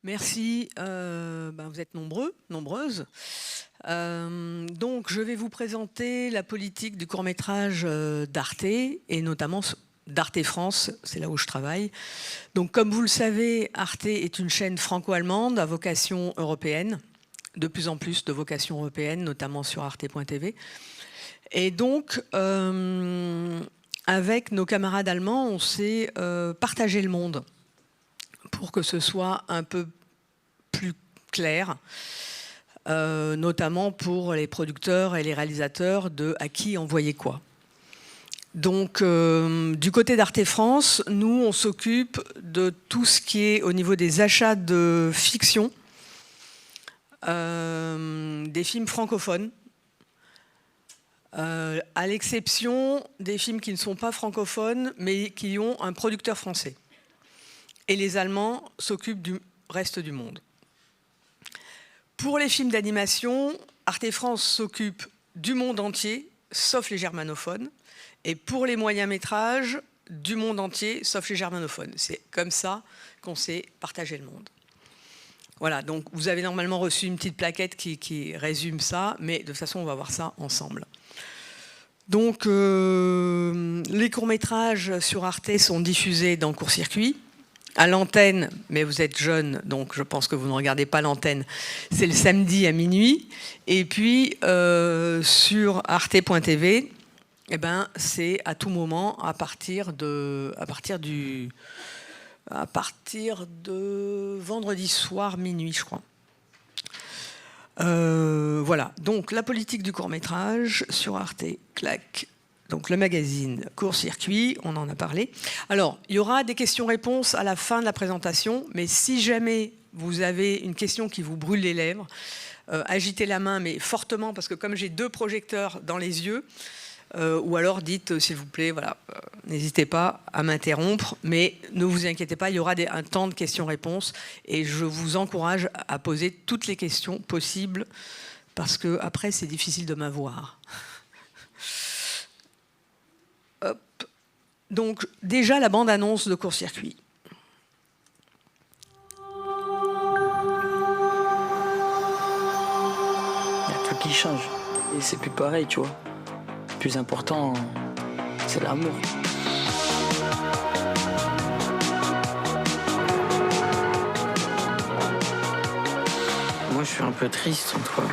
Merci. Vous êtes nombreux, nombreuses. Donc, je vais vous présenter la politique du court-métrage d'Arte, et notamment d'Arte France, c'est là où je travaille. Donc, comme vous le savez, Arte est une chaîne franco-allemande à vocation européenne, de plus en plus de vocation européenne, notamment sur arte.tv. Et donc, avec nos camarades allemands, on s'est partagé le monde pour que ce soit un peu plus clair, notamment pour les producteurs et les réalisateurs de à qui envoyer quoi. Donc, du côté d'Arte France, nous, on s'occupe de tout ce qui est au niveau des achats de fiction, des films francophones, à l'exception des films qui ne sont pas francophones, mais qui ont un producteur français. Et les Allemands s'occupent du reste du monde. Pour les films d'animation, Arte France s'occupe du monde entier, sauf les germanophones. Et pour les moyens-métrages, du monde entier, sauf les germanophones. C'est comme ça qu'on s'est partagé le monde. Voilà, donc vous avez normalement reçu une petite plaquette qui résume ça, mais de toute façon, on va voir ça ensemble. Donc, les courts-métrages sur Arte sont diffusés dans court-circuit. À l'antenne, mais vous êtes jeune, donc je pense que vous ne regardez pas l'antenne, c'est le samedi à minuit. Et puis, sur arte.tv, eh ben, c'est à tout moment à partir de vendredi soir minuit, je crois. Voilà, donc la politique du court-métrage sur Arte, clac. Donc le magazine Court-Circuit, on en a parlé. Alors, il y aura des questions-réponses à la fin de la présentation, mais si jamais vous avez une question qui vous brûle les lèvres, agitez la main, mais fortement, parce que comme j'ai 2 projecteurs dans les yeux, ou alors dites, s'il vous plaît, voilà, n'hésitez pas à m'interrompre, mais ne vous inquiétez pas, il y aura un temps de questions-réponses, et je vous encourage à poser toutes les questions possibles, parce que après c'est difficile de m'avoir. Hop. Donc déjà la bande-annonce de Court-Circuit. Il y a tout qui change. Et c'est plus pareil, tu vois. Le plus important, c'est l'amour. Moi, je suis un peu triste en toi.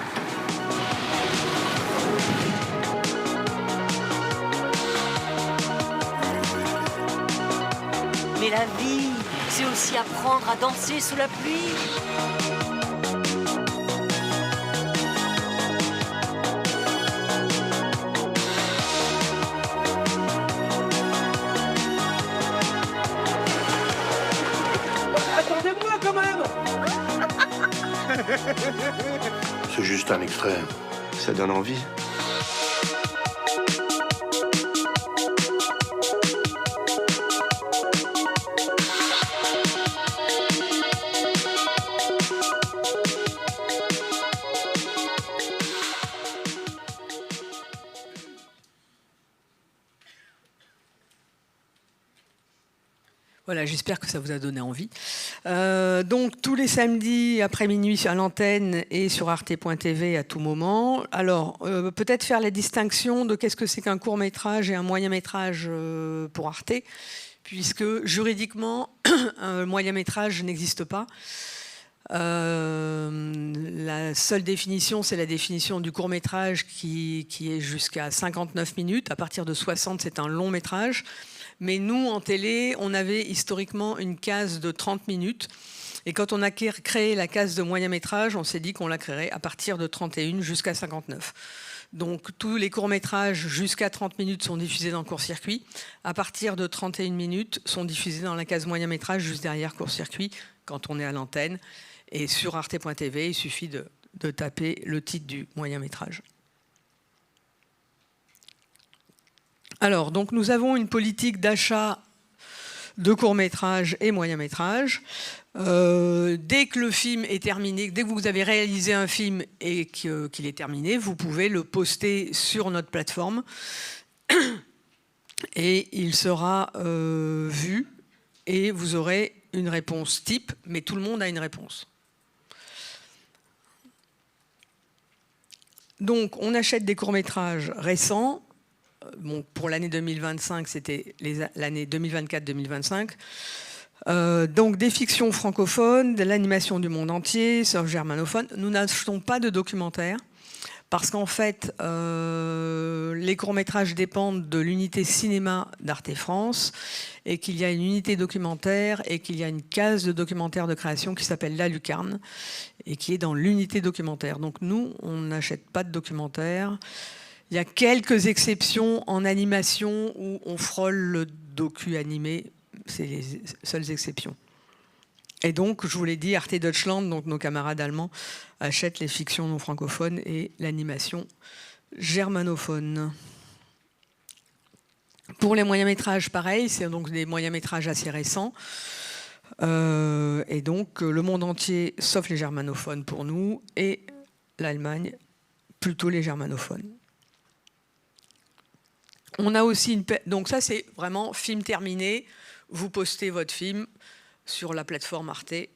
Mais la vie, c'est aussi apprendre à danser sous la pluie. Attendez-moi quand même. C'est juste un extrait. Ça donne envie. Voilà, j'espère que ça vous a donné envie. Donc, tous les samedis après minuit à l'antenne et sur arte.tv à tout moment. Alors, peut-être faire la distinction de qu'est-ce que c'est qu'un court-métrage et un moyen-métrage pour Arte, puisque juridiquement, un moyen-métrage n'existe pas. La seule définition, c'est la définition du court-métrage qui est jusqu'à 59 minutes. À partir de 60, c'est un long-métrage. Mais nous, en télé, on avait historiquement une case de 30 minutes. Et quand on a créé la case de moyen-métrage, on s'est dit qu'on la créerait à partir de 31 jusqu'à 59. Donc tous les courts-métrages jusqu'à 30 minutes sont diffusés dans Court-Circuit. À partir de 31 minutes, sont diffusés dans la case moyen-métrage juste derrière Court-Circuit, quand on est à l'antenne. Et sur arte.tv, il suffit de taper le titre du moyen-métrage. Alors, donc nous avons une politique d'achat de court-métrage et moyen-métrage. Dès que le film est terminé, dès que vous avez réalisé un film et qu'il est terminé, vous pouvez le poster sur notre plateforme et il sera vu et vous aurez une réponse type, mais tout le monde a une réponse. Donc, on achète des courts-métrages récents. Bon, pour l'année 2025, c'était l'année 2024-2025. Donc, des fictions francophones, de l'animation du monde entier, sauf germanophone. Nous n'achetons pas de documentaires. Parce qu'en fait, les courts-métrages dépendent de l'unité cinéma d'Arte France et qu'il y a une unité documentaire et qu'il y a une case de documentaire de création qui s'appelle La Lucarne et qui est dans l'unité documentaire. Donc nous, on n'achète pas de documentaire. Il y a quelques exceptions en animation où on frôle le docu animé. C'est les seules exceptions. Et donc, je vous l'ai dit, Arte Deutschland, donc nos camarades allemands, achètent les fictions non francophones et l'animation germanophone. Pour les moyens-métrages, pareil, c'est donc des moyens-métrages assez récents. Et donc, le monde entier, sauf les germanophones pour nous, et l'Allemagne, plutôt les germanophones. On a aussi donc ça, c'est vraiment film terminé. Vous postez votre film sur la plateforme Arte et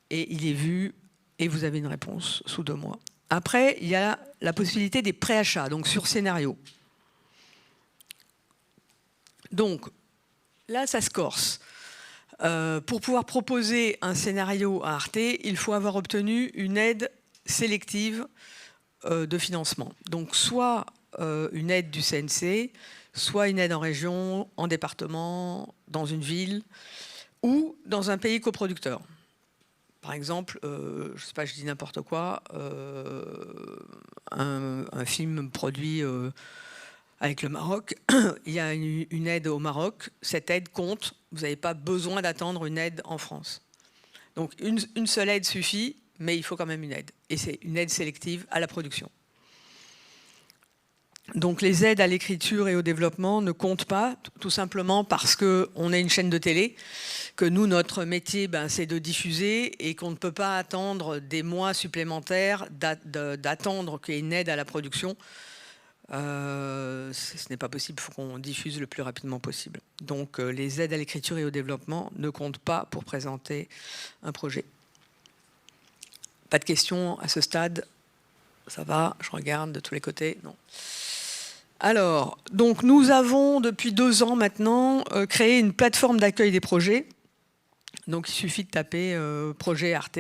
il est vu et vous avez une réponse sous 2 mois. Après, il y a la possibilité des préachats, donc sur scénario. Donc, là, ça se corse. Pour pouvoir proposer un scénario à Arte, il faut avoir obtenu une aide sélective de financement. Donc, soit une aide du CNC, soit une aide en région, en département, dans une ville, ou dans un pays coproducteur. Par exemple, je ne sais pas, je dis n'importe quoi, un film produit avec le Maroc, il y a une aide au Maroc, cette aide compte, vous n'avez pas besoin d'attendre une aide en France. Donc une seule aide suffit, mais il faut quand même une aide. Et c'est une aide sélective à la production. Donc les aides à l'écriture et au développement ne comptent pas, tout simplement parce qu'on est une chaîne de télé, que nous, notre métier, c'est de diffuser et qu'on ne peut pas attendre des mois supplémentaires d'attendre qu'il y ait une aide à la production. Ce n'est pas possible, il faut qu'on diffuse le plus rapidement possible. Donc les aides à l'écriture et au développement ne comptent pas pour présenter un projet. Pas de questions à ce stade? Ça va, je regarde de tous les côtés. Non. Alors, donc nous avons depuis 2 ans maintenant créé une plateforme d'accueil des projets. Donc il suffit de taper projet Arte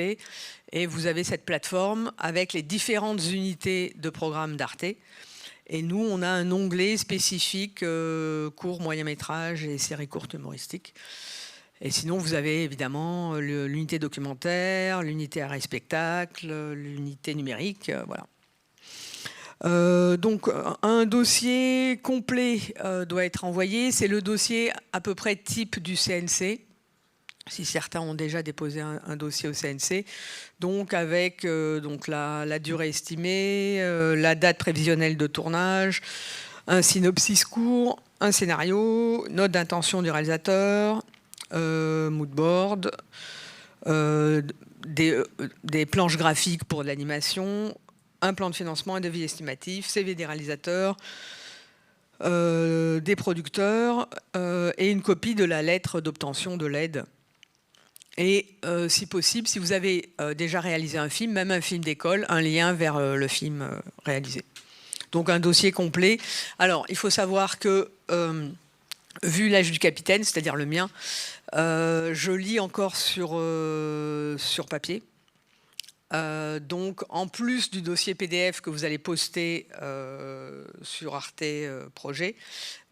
et vous avez cette plateforme avec les différentes unités de programme d'Arte. Et nous, on a un onglet spécifique court, moyen métrage et séries courtes humoristiques. Et sinon, vous avez évidemment l'unité documentaire, l'unité art et spectacle, l'unité numérique, voilà. Donc un dossier complet doit être envoyé. C'est le dossier à peu près type du CNC, si certains ont déjà déposé un dossier au CNC. Donc avec donc la durée estimée, la date prévisionnelle de tournage, un synopsis court, un scénario, note d'intention du réalisateur, mood board, des planches graphiques pour de l'animation, un plan de financement, un devis estimatif, CV des réalisateurs, des producteurs et une copie de la lettre d'obtention de l'aide. Et si possible, si vous avez déjà réalisé un film, même un film d'école, un lien vers le film réalisé. Donc un dossier complet. Alors, il faut savoir que, vu l'âge du capitaine, c'est-à-dire le mien, je lis encore sur papier. Donc, en plus du dossier PDF que vous allez poster sur Arte Projet,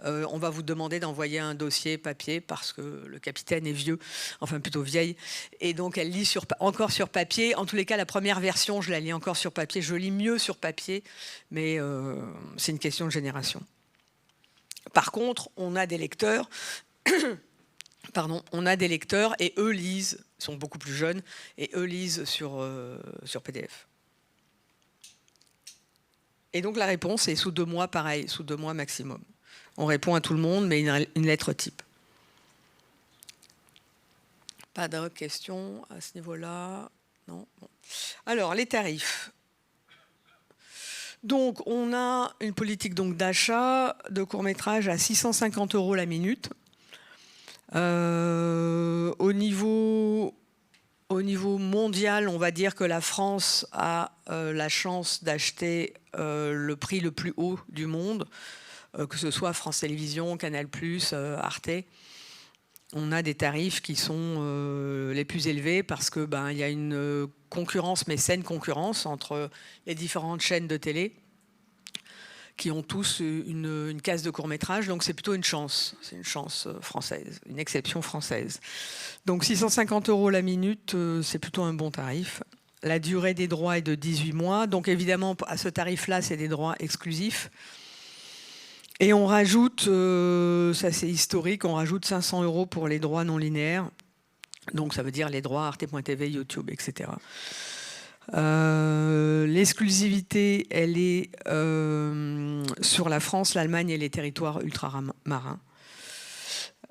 on va vous demander d'envoyer un dossier papier parce que le capitaine est vieux, enfin plutôt vieille, et donc elle lit encore sur papier. En tous les cas, la première version, je la lis encore sur papier. Je lis mieux sur papier, mais c'est une question de génération. Par contre, on a des lecteurs... Pardon, on a des lecteurs et eux lisent, ils sont beaucoup plus jeunes, et eux lisent sur PDF. Et donc la réponse est sous 2 mois, pareil, sous 2 mois maximum. On répond à tout le monde, mais une lettre type. Pas de questions à ce niveau-là? Non. Bon. Alors, les tarifs. Donc, on a une politique d'achat de court-métrage à 650 € la minute, Au niveau mondial, on va dire que la France a la chance d'acheter le prix le plus haut du monde, que ce soit France Télévisions, Canal+, Arte. On a des tarifs qui sont les plus élevés parce que il y a une concurrence, mais saine concurrence, entre les différentes chaînes de télé qui ont tous une case de court-métrage, donc c'est plutôt une chance. C'est une chance française, une exception française. Donc 650 € la minute, c'est plutôt un bon tarif. La durée des droits est de 18 mois, donc évidemment à ce tarif-là, c'est des droits exclusifs. Et on rajoute, ça c'est historique, on rajoute 500 € pour les droits non linéaires. Donc ça veut dire les droits Arte.tv, YouTube, etc. L'exclusivité, elle est sur la France, l'Allemagne et les territoires ultramarins.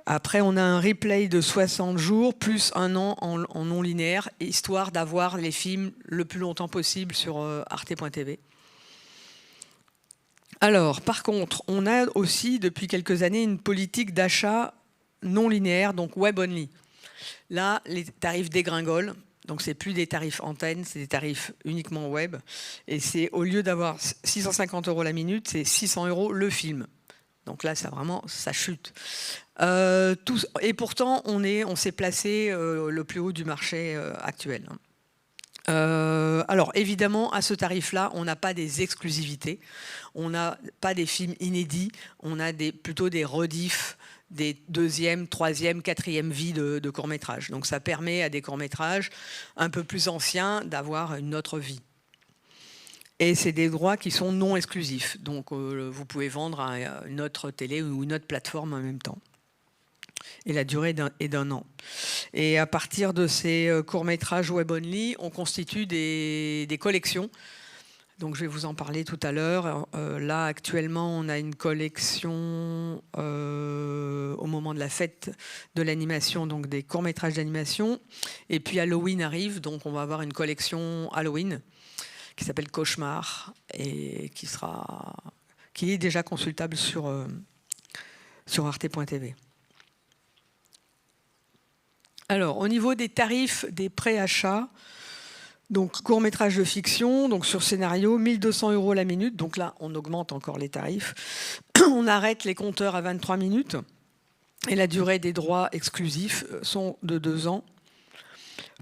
Après, on a un replay de 60 jours, plus un an en non linéaire, histoire d'avoir les films le plus longtemps possible sur Arte.tv. Alors, par contre, on a aussi, depuis quelques années, une politique d'achat non linéaire, donc web only. Là, les tarifs dégringolent. Donc, c'est plus des tarifs antennes, c'est des tarifs uniquement web. Et c'est, au lieu d'avoir 650 € la minute, c'est 600 € le film. Donc là, ça chute. Et pourtant, on s'est placé le plus haut du marché actuel. Alors, évidemment, à ce tarif-là, on n'a pas des exclusivités. On n'a pas des films inédits. On a plutôt des rediffs, des deuxième, troisième, quatrième vies de courts-métrages. Donc ça permet à des courts-métrages un peu plus anciens d'avoir une autre vie. Et c'est des droits qui sont non exclusifs. Donc vous pouvez vendre à une autre télé ou une autre plateforme en même temps. Et la durée est d'un an. Et à partir de ces courts-métrages web-only, on constitue des collections. Donc je vais vous en parler tout à l'heure. Là, actuellement, on a une collection au moment de la fête de l'animation, donc des courts-métrages d'animation. Et puis Halloween arrive, donc on va avoir une collection Halloween qui s'appelle Cauchemar et qui est déjà consultable sur Arte.tv. Alors, au niveau des tarifs des préachats, donc court-métrage de fiction, donc sur scénario, 1200 € la minute. Donc là, on augmente encore les tarifs. On arrête les compteurs à 23 minutes. Et la durée des droits exclusifs sont de 2 ans.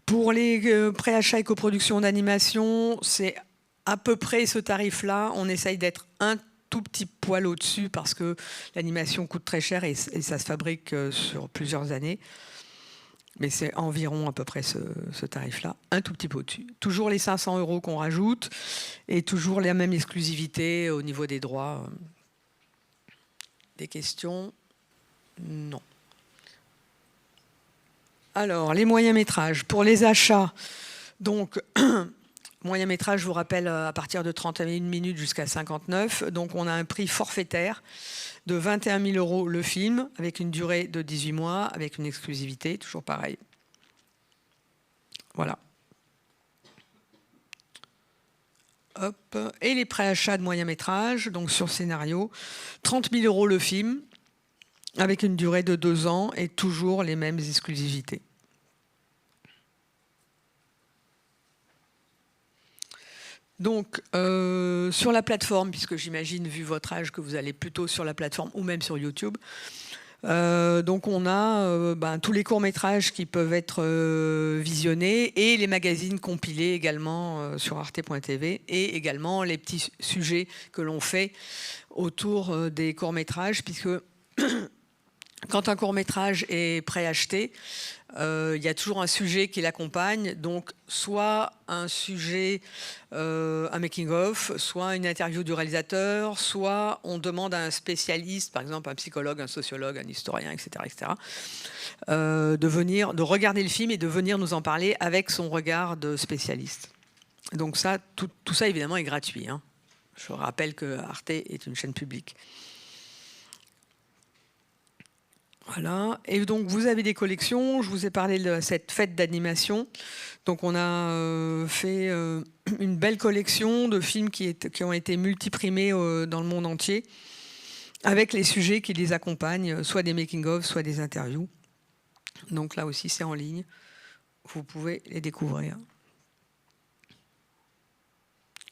Pour les préachats et coproductions d'animation, c'est à peu près ce tarif-là. On essaye d'être un tout petit poil au-dessus parce que l'animation coûte très cher et ça se fabrique sur plusieurs années. Mais c'est environ à peu près ce tarif-là, un tout petit peu au-dessus. Toujours les 500 € qu'on rajoute et toujours la même exclusivité au niveau des droits. Des questions? Non. Alors, les moyens-métrages. Pour les achats, donc, moyen-métrage, je vous rappelle, à partir de 31 minutes jusqu'à 59. Donc, on a un prix forfaitaire de 21 000 € le film, avec une durée de 18 mois, avec une exclusivité, toujours pareil. Voilà. Hop. Et les préachats de moyen-métrage, donc sur scénario, 30 000 € le film, avec une durée de 2 ans et toujours les mêmes exclusivités. Donc, sur la plateforme, puisque j'imagine, vu votre âge, que vous allez plutôt sur la plateforme ou même sur YouTube, donc on a tous les courts-métrages qui peuvent être visionnés et les magazines compilés également sur Arte.tv et également les petits sujets que l'on fait autour des courts-métrages, puisque quand un court-métrage est préacheté, il y a toujours un sujet qui l'accompagne, donc soit un sujet, un making-of, soit une interview du réalisateur, soit on demande à un spécialiste, par exemple un psychologue, un sociologue, un historien, etc., de regarder le film et de venir nous en parler avec son regard de spécialiste. Donc ça, tout ça évidemment est gratuit, hein. Je rappelle que Arte est une chaîne publique. Voilà, et donc vous avez des collections, je vous ai parlé de cette fête d'animation. Donc on a fait une belle collection de films qui ont été multiprimés dans le monde entier, avec les sujets qui les accompagnent, soit des making-of, soit des interviews. Donc là aussi, c'est en ligne. Vous pouvez les découvrir.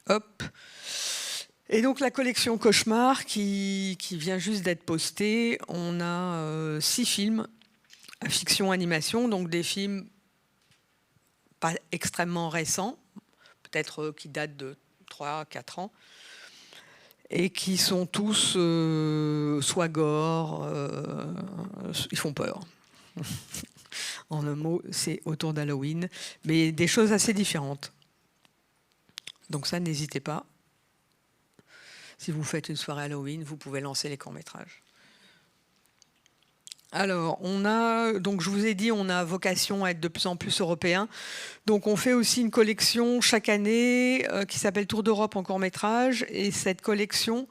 Hop. Et donc la collection Cauchemar qui vient juste d'être postée, on a 6 films à fiction animation, donc des films pas extrêmement récents, peut-être qui datent de 3-4 ans, et qui sont tous soit gore, ils font peur. En un mot, c'est autour d'Halloween, mais des choses assez différentes. Donc ça, n'hésitez pas. Si vous faites une soirée Halloween, vous pouvez lancer les courts-métrages. Alors, donc je vous ai dit, on a vocation à être de plus en plus européen. Donc on fait aussi une collection chaque année qui s'appelle Tour d'Europe en court-métrage. Et cette collection,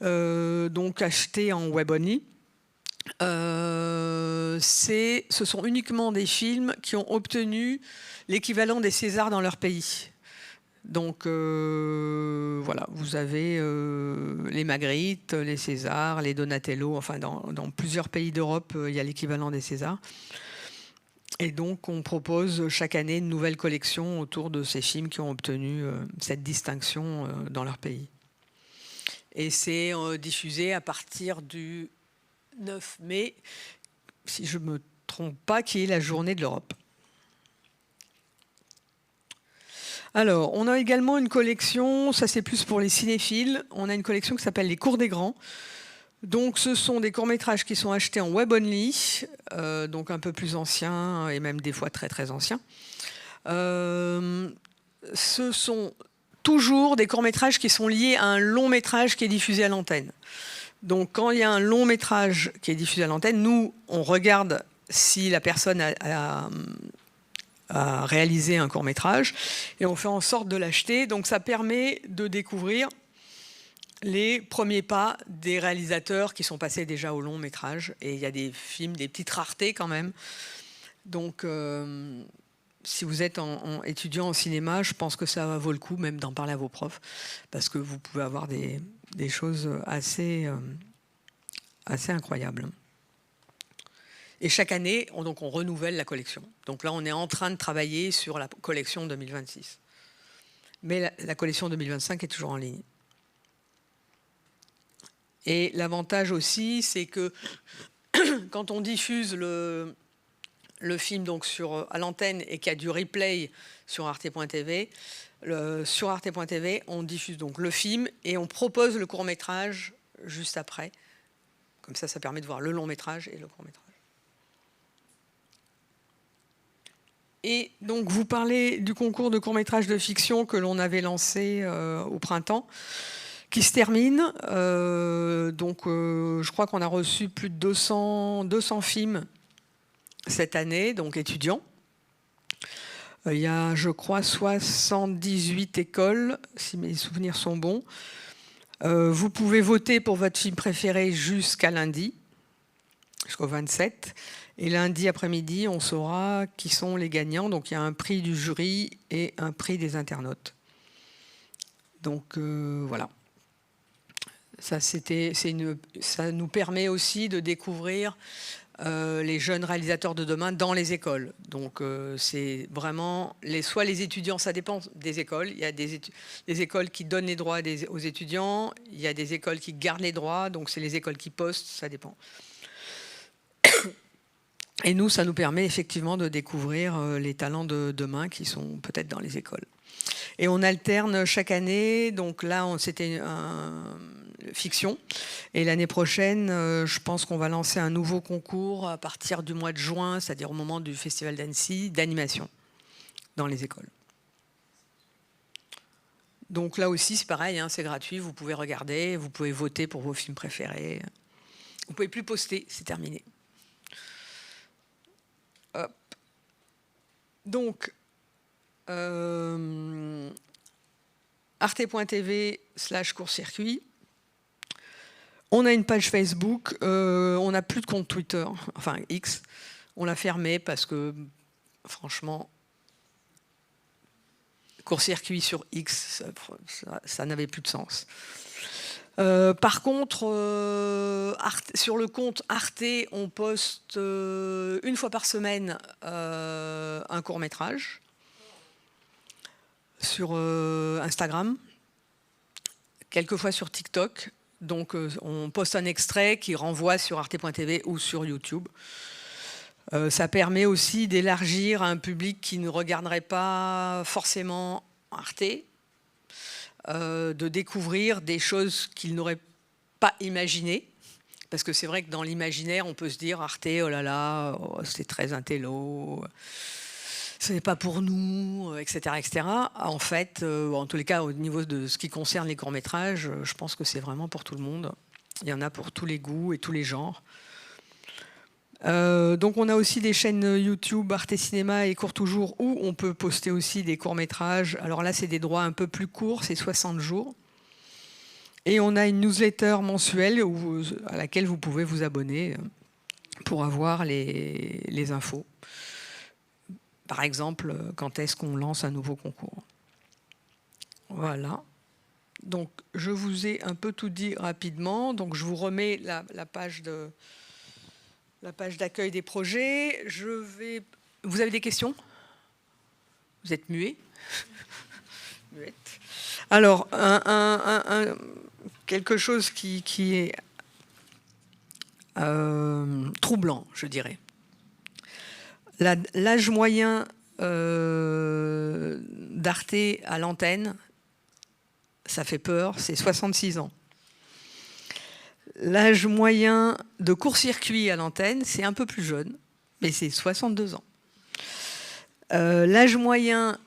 donc achetée en web-only, ce sont uniquement des films qui ont obtenu l'équivalent des Césars dans leur pays. Donc voilà, vous avez les Magritte, les Césars, les Donatello, enfin dans plusieurs pays d'Europe, il y a l'équivalent des Césars. Et donc on propose chaque année une nouvelle collection autour de ces films qui ont obtenu cette distinction dans leur pays. Et c'est diffusé à partir du 9 mai, si je ne me trompe pas, qui est la journée de l'Europe. Alors, on a également une collection, ça c'est plus pour les cinéphiles, on a une collection qui s'appelle Les Cours des Grands. Donc ce sont des courts-métrages qui sont achetés en web-only, donc un peu plus anciens et même des fois très très anciens. Ce sont toujours des courts-métrages qui sont liés à un long-métrage qui est diffusé à l'antenne. Donc quand il y a un long-métrage qui est diffusé à l'antenne, nous on regarde si la personne a réaliser un court-métrage et on fait en sorte de l'acheter. Donc ça permet de découvrir les premiers pas des réalisateurs qui sont passés déjà au long-métrage. Et il y a des films, des petites raretés quand même. Donc si vous êtes étudiant en cinéma, je pense que ça vaut le coup même d'en parler à vos profs parce que vous pouvez avoir des choses assez incroyables. Et chaque année, on renouvelle la collection. Donc là, on est en train de travailler sur la collection 2026. Mais la collection 2025 est toujours en ligne. Et l'avantage aussi, c'est que quand on diffuse le film donc à l'antenne et qu'il y a du replay sur arte.tv, sur arte.tv, on diffuse donc le film et on propose le court-métrage juste après. Comme ça permet de voir le long-métrage et le court-métrage. Et donc, vous parlez du concours de court-métrage de fiction que l'on avait lancé au printemps, qui se termine. Je crois qu'on a reçu plus de 200 films cette année, donc étudiants. Il y a, je crois, 78 écoles, si mes souvenirs sont bons. Vous pouvez voter pour votre film préféré jusqu'à lundi, jusqu'au 27. Et lundi après-midi, on saura qui sont les gagnants. Donc il y a un prix du jury et un prix des internautes. Donc voilà. Ça nous permet aussi de découvrir les jeunes réalisateurs de demain dans les écoles. Donc c'est vraiment soit les étudiants, ça dépend des écoles. Il y a des écoles qui donnent les droits aux étudiants. Il y a des écoles qui gardent les droits. Donc c'est les écoles qui postent, ça dépend. Et nous, ça nous permet effectivement de découvrir les talents de demain qui sont peut-être dans les écoles. Et on alterne chaque année. Donc là, c'était fiction. Et l'année prochaine, je pense qu'on va lancer un nouveau concours à partir du mois de juin, c'est-à-dire au moment du Festival d'Annecy, d'animation dans les écoles. Donc là aussi, c'est pareil, hein, c'est gratuit. Vous pouvez regarder, vous pouvez voter pour vos films préférés. Vous ne pouvez plus poster, c'est terminé. Hop. Donc, arte.tv/court-circuit. On a une page Facebook. On n'a plus de compte Twitter, enfin X. On l'a fermé parce que, franchement, court-circuit sur X, ça n'avait plus de sens. Par contre, sur le compte Arte, on poste une fois par semaine un court-métrage sur Instagram, quelquefois sur TikTok. Donc on poste un extrait qui renvoie sur arte.tv ou sur YouTube. Ça permet aussi d'élargir un public qui ne regarderait pas forcément Arte, de découvrir des choses qu'ils n'auraient pas imaginées. Parce que c'est vrai que dans l'imaginaire, on peut se dire Arte, oh là là, oh, c'est très intello, ce n'est pas pour nous, etc., etc. En fait, en tous les cas, au niveau de ce qui concerne les courts-métrages, je pense que c'est vraiment pour tout le monde. Il y en a pour tous les goûts et tous les genres. Donc on a aussi des chaînes YouTube, Arte Cinéma et Court Toujours, où on peut poster aussi des courts-métrages. Alors là, c'est des droits un peu plus courts, c'est 60 jours. Et on a une newsletter mensuelle à laquelle vous pouvez vous abonner pour avoir les infos. Par exemple, quand est-ce qu'on lance un nouveau concours. Voilà. Donc je vous ai un peu tout dit rapidement. Donc je vous remets la page d'accueil des projets. Vous avez des questions? Vous êtes muet? Muette. Alors, quelque chose qui est troublant, je dirais. L'âge moyen d'Arte à l'antenne, ça fait peur, c'est 66 ans. L'âge moyen de court-circuit à l'antenne, c'est un peu plus jeune, mais c'est 62 ans. L'âge moyen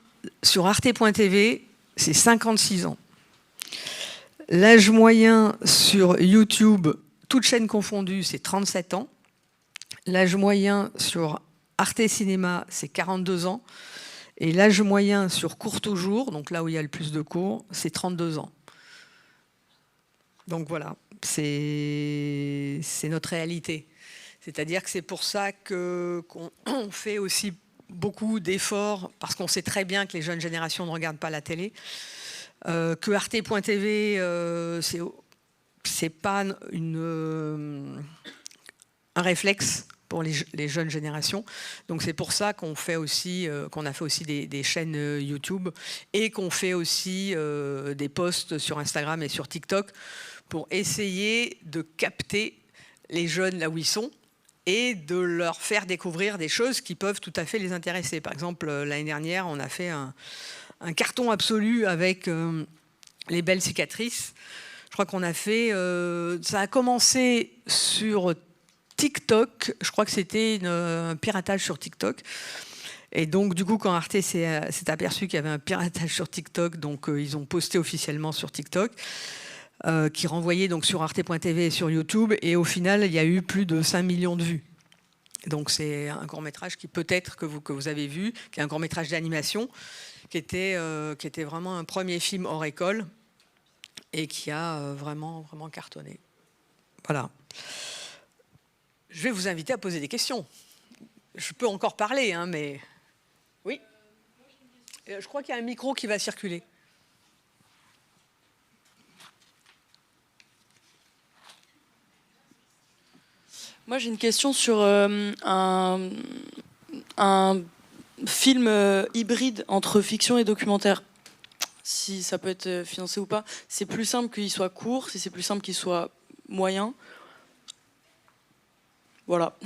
sur arte.tv, c'est 56 ans. L'âge moyen sur YouTube, toutes chaînes confondues, c'est 37 ans. L'âge moyen sur Arte Cinéma, c'est 42 ans. Et l'âge moyen sur Court Toujours, donc là où il y a le plus de cours, c'est 32 ans. Donc voilà, c'est notre réalité. C'est-à-dire que c'est pour ça qu'on fait aussi beaucoup d'efforts, parce qu'on sait très bien que les jeunes générations ne regardent pas la télé, que arte.tv, c'est pas un réflexe pour les jeunes générations. Donc c'est pour ça qu'on a fait aussi des chaînes YouTube et qu'on fait aussi des posts sur Instagram et sur TikTok pour essayer de capter les jeunes là où ils sont et de leur faire découvrir des choses qui peuvent tout à fait les intéresser. Par exemple, l'année dernière, on a fait un carton absolu avec les belles cicatrices. Je crois qu'on a fait... ça a commencé sur TikTok. Je crois que c'était un piratage sur TikTok. Et donc, du coup, quand Arte s'est aperçu qu'il y avait un piratage sur TikTok, donc ils ont posté officiellement sur TikTok, qui renvoyait donc sur arte.tv et sur YouTube. Et au final, il y a eu plus de 5 millions de vues. Donc, c'est un court-métrage qui peut-être que vous avez vu, qui est un court-métrage d'animation, qui était vraiment un premier film hors école et qui a vraiment, vraiment cartonné. Voilà. Je vais vous inviter à poser des questions. Je peux encore parler, hein, mais... Oui. Je crois qu'il y a un micro qui va circuler. Moi, j'ai une question sur un film hybride entre fiction et documentaire. Si ça peut être financé ou pas. C'est plus simple qu'il soit court, si c'est plus simple qu'il soit moyen. Voilà.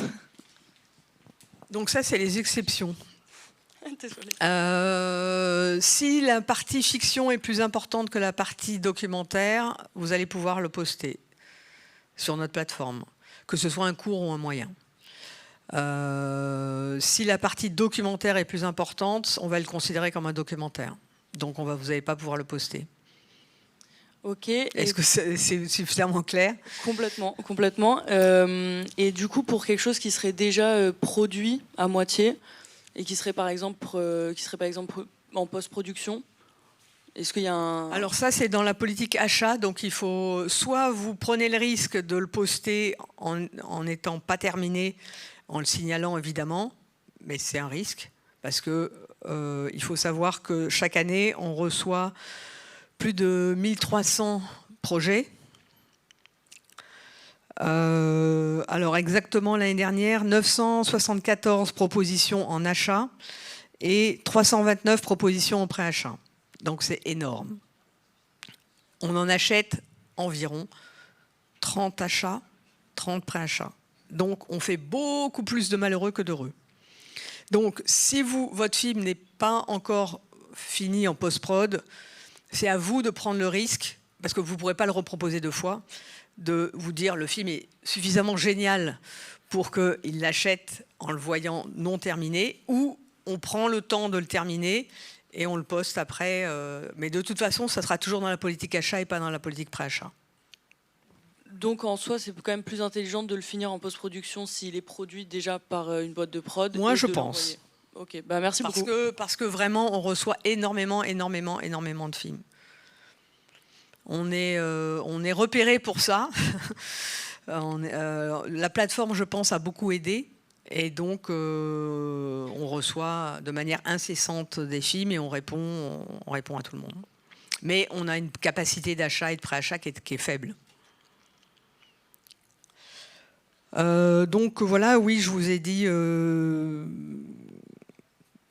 Donc ça, c'est les exceptions. Désolée. Si la partie fiction est plus importante que la partie documentaire, vous allez pouvoir le poster sur notre plateforme, que ce soit un court ou un moyen. Si la partie documentaire est plus importante, on va le considérer comme un documentaire. Donc vous n'allez pas pouvoir le poster. Ok. Est-ce que c'est suffisamment clair? Complètement, complètement. Et du coup, pour quelque chose qui serait déjà produit à moitié et qui serait par exemple en post-production, est-ce qu'il y a un... Alors ça, c'est dans la politique achat. Donc il faut soit vous prenez le risque de le poster en n'étant pas terminé, en le signalant évidemment, mais c'est un risque parce que il faut savoir que chaque année, on reçoit plus de 1300 projets Alors exactement l'année dernière, 974 propositions en achat et 329 propositions en préachat. Donc c'est énorme. On en achète environ 30 achats, 30 préachats. Donc on fait beaucoup plus de malheureux que d'heureux. Donc si votre film n'est pas encore fini en post-prod, c'est à vous de prendre le risque, parce que vous ne pourrez pas le reproposer 2 fois, de vous dire le film est suffisamment génial pour qu'il l'achète en le voyant non terminé, ou on prend le temps de le terminer et on le poste après. Mais de toute façon, ça sera toujours dans la politique achat et pas dans la politique pré-achat. Donc en soi, c'est quand même plus intelligent de le finir en post-production s'il est produit déjà par une boîte de prod. Moi, je pense. Ok, bah merci beaucoup. Parce que vraiment, on reçoit énormément de films. On est repéré pour ça. La plateforme, je pense, a beaucoup aidé. Et donc, on reçoit de manière incessante des films et on répond à tout le monde. Mais on a une capacité d'achat et de préachat qui est faible. Donc voilà, oui, je vous ai dit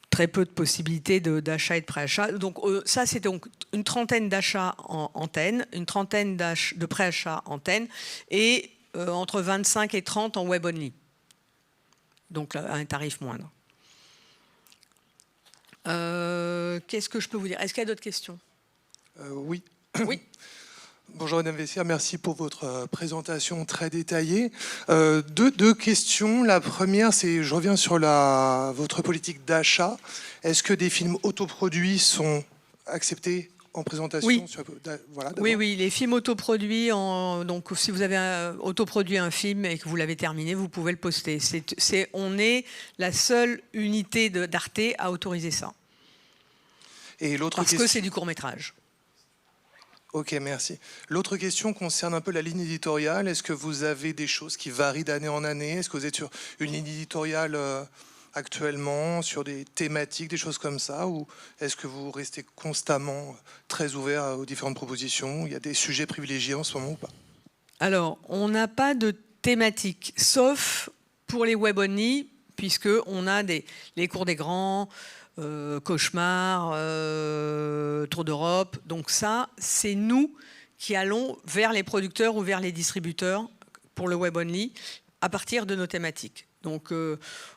très peu de possibilités d'achat et de préachat. Donc ça, c'est donc une trentaine d'achats en antenne, une trentaine de préachats antenne et entre 25 et 30 en web only. Donc à un tarif moindre. Qu'est-ce que je peux vous dire? Est-ce qu'il y a d'autres questions? Oui. Oui. Bonjour Madame Vessière, merci pour votre présentation très détaillée. Deux questions. La première, c'est, je reviens sur votre politique d'achat. Est-ce que des films autoproduits sont acceptés en présentation? Oui. Voilà, Oui, les films autoproduits, donc si vous avez autoproduit un film et que vous l'avez terminé, vous pouvez le poster. On est la seule unité d'Arte à autoriser ça. Et Parce que c'est du court-métrage. Ok, merci. L'autre question concerne un peu la ligne éditoriale. Est-ce que vous avez des choses qui varient d'année en année? Est-ce que vous êtes sur une ligne éditoriale actuellement, sur des thématiques, des choses comme ça? Ou est-ce que vous restez constamment très ouvert aux différentes propositions? Il y a des sujets privilégiés en ce moment ou pas? Alors, on n'a pas de thématique, sauf pour les web-only, puisqu'on a les cours des grands... Cauchemar, Tour d'Europe. Donc ça, c'est nous qui allons vers les producteurs ou vers les distributeurs pour le web only à partir de nos thématiques. Donc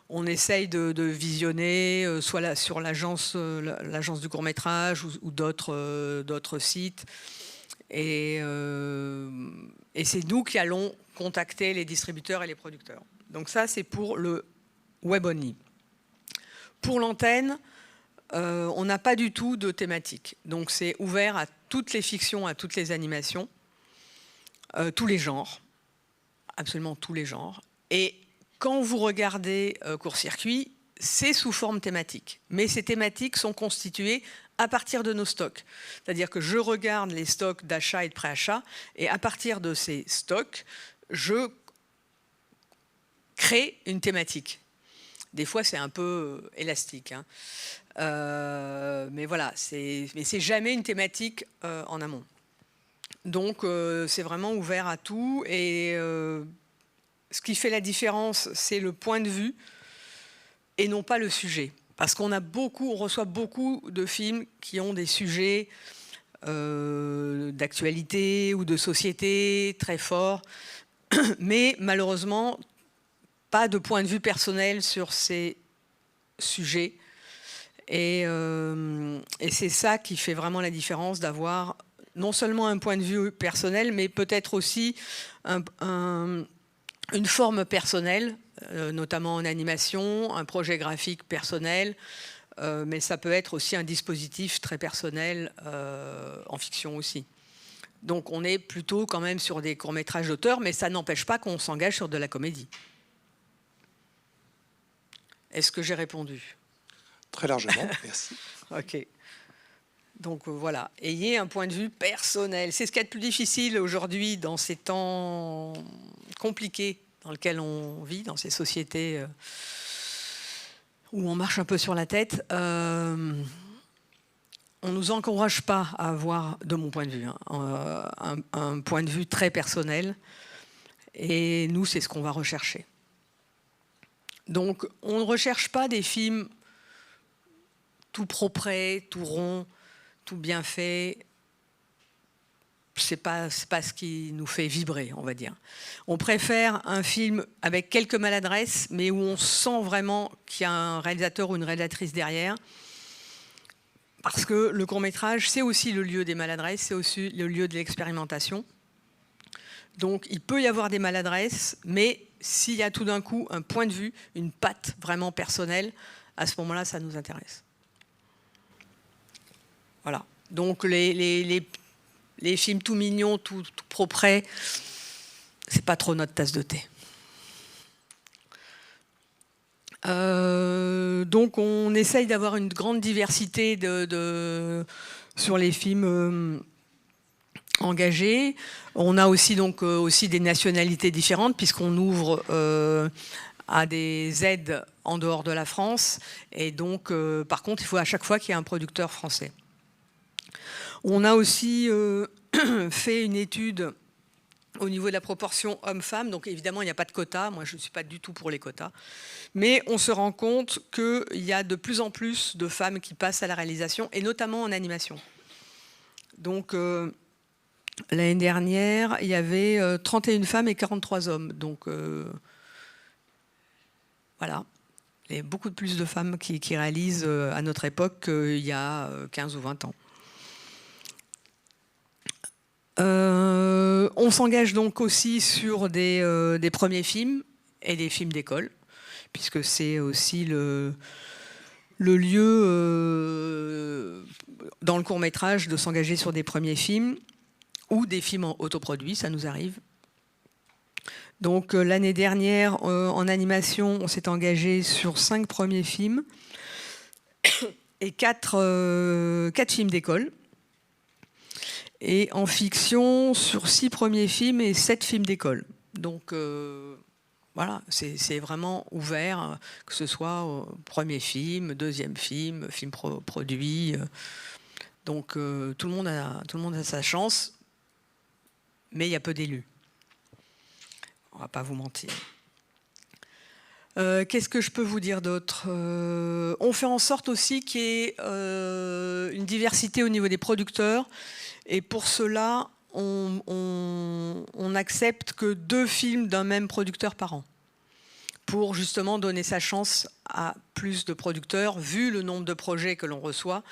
on essaye de visionner soit sur l'agence du court-métrage ou d'autres sites. Et c'est nous qui allons contacter les distributeurs et les producteurs. Donc ça, c'est pour le web only. Pour l'antenne, on n'a pas du tout de thématique. Donc c'est ouvert à toutes les fictions, à toutes les animations, tous les genres, absolument tous les genres. Et quand vous regardez Court-Circuit, c'est sous forme thématique. Mais ces thématiques sont constituées à partir de nos stocks. C'est-à-dire que je regarde les stocks d'achat et de préachat, et à partir de ces stocks, je crée une thématique. Des fois, c'est un peu élastique. Hein. Mais voilà, c'est jamais une thématique en amont. Donc, c'est vraiment ouvert à tout. Et ce qui fait la différence, c'est le point de vue et non pas le sujet. Parce qu'on reçoit beaucoup de films qui ont des sujets d'actualité ou de société très forts. Mais malheureusement, pas de point de vue personnel sur ces sujets. Et c'est ça qui fait vraiment la différence, d'avoir non seulement un point de vue personnel, mais peut-être aussi une forme personnelle, notamment en animation, un projet graphique personnel, mais ça peut être aussi un dispositif très personnel en fiction aussi. Donc on est plutôt quand même sur des courts-métrages d'auteur, mais ça n'empêche pas qu'on s'engage sur de la comédie. Est-ce que j'ai répondu? Très largement, merci. Ok. Donc voilà, ayez un point de vue personnel. C'est ce qu'il y a de plus difficile aujourd'hui dans ces temps compliqués dans lesquels on vit, dans ces sociétés où on marche un peu sur la tête. On ne nous encourage pas à avoir, de mon point de vue, un point de vue très personnel. Et nous, c'est ce qu'on va rechercher. Donc, on ne recherche pas des films tout propres, tout ronds, tout bien faits. C'est pas ce qui nous fait vibrer, on va dire. On préfère un film avec quelques maladresses, mais où on sent vraiment qu'il y a un réalisateur ou une réalisatrice derrière. Parce que le court-métrage, c'est aussi le lieu des maladresses, c'est aussi le lieu de l'expérimentation. Donc, il peut y avoir des maladresses, mais s'il y a tout d'un coup un point de vue, une patte vraiment personnelle, à ce moment-là, ça nous intéresse. Voilà. Donc, les films tout mignons, tout propres, c'est pas trop notre tasse de thé. Donc on essaye d'avoir une grande diversité sur les films engagés. On a aussi, aussi des nationalités différentes puisqu'on ouvre à des aides en dehors de la France. Et donc, par contre, il faut à chaque fois qu'il y ait un producteur français. On a aussi fait une étude au niveau de la proportion homme-femme. Donc évidemment, il n'y a pas de quota. Moi, je ne suis pas du tout pour les quotas. Mais on se rend compte qu'il y a de plus en plus de femmes qui passent à la réalisation, et notamment en animation. Donc l'année dernière, il y avait 31 femmes et 43 hommes. Donc voilà. Il y a beaucoup plus de femmes qui réalisent à notre époque qu'il y a 15 ou 20 ans. On s'engage donc aussi sur des premiers films et des films d'école, puisque c'est aussi le lieu dans le court-métrage de s'engager sur des premiers films ou des films autoproduits, ça nous arrive. Donc l'année dernière, en animation, on s'est engagé sur 5 premiers films et 4 films d'école. Et en fiction, sur 6 premiers films et 7 films d'école. Donc voilà, c'est vraiment ouvert, que ce soit au premier film, deuxième film, film produit. Donc tout le monde a sa chance, mais il y a peu d'élus. On ne va pas vous mentir. Qu'est-ce que je peux vous dire d'autre ? On fait en sorte aussi qu'il y ait une diversité au niveau des producteurs. Et pour cela, on accepte que 2 films d'un même producteur par an, pour justement donner sa chance à plus de producteurs, vu le nombre de projets que l'on reçoit.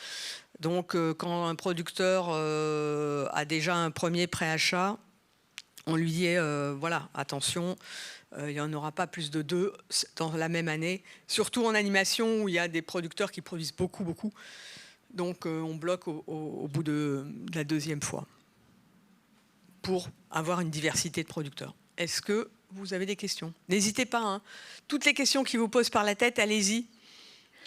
Donc, quand un producteur a déjà un premier préachat, on lui dit, voilà, attention, il n'y en aura pas plus de 2 dans la même année, surtout en animation où il y a des producteurs qui produisent beaucoup, beaucoup. Donc on bloque au bout de la 2e fois pour avoir une diversité de producteurs. Est-ce que vous avez des questions ? N'hésitez pas, hein. Toutes les questions qui vous posent par la tête, allez-y.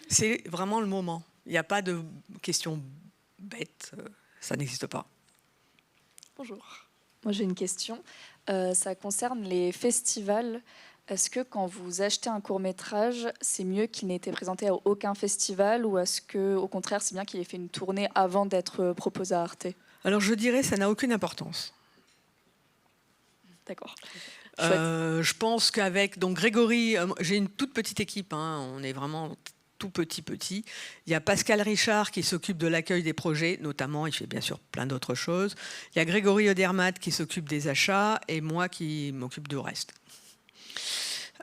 C'est vraiment le moment. Il n'y a pas de questions bêtes, ça n'existe pas. Bonjour. Moi j'ai une question. Ça concerne les festivals. Est-ce que quand vous achetez un court-métrage, c'est mieux qu'il n'ait été présenté à aucun festival, ou est-ce que, au contraire, c'est bien qu'il ait fait une tournée avant d'être proposé à Arte ? Alors je dirais que ça n'a aucune importance. D'accord. Je pense qu'avec donc Grégory, j'ai une toute petite équipe, hein, on est vraiment tout petit. Il y a Pascal Richard qui s'occupe de l'accueil des projets, notamment, il fait bien sûr plein d'autres choses. Il y a Grégory Odermatt qui s'occupe des achats et moi qui m'occupe du reste.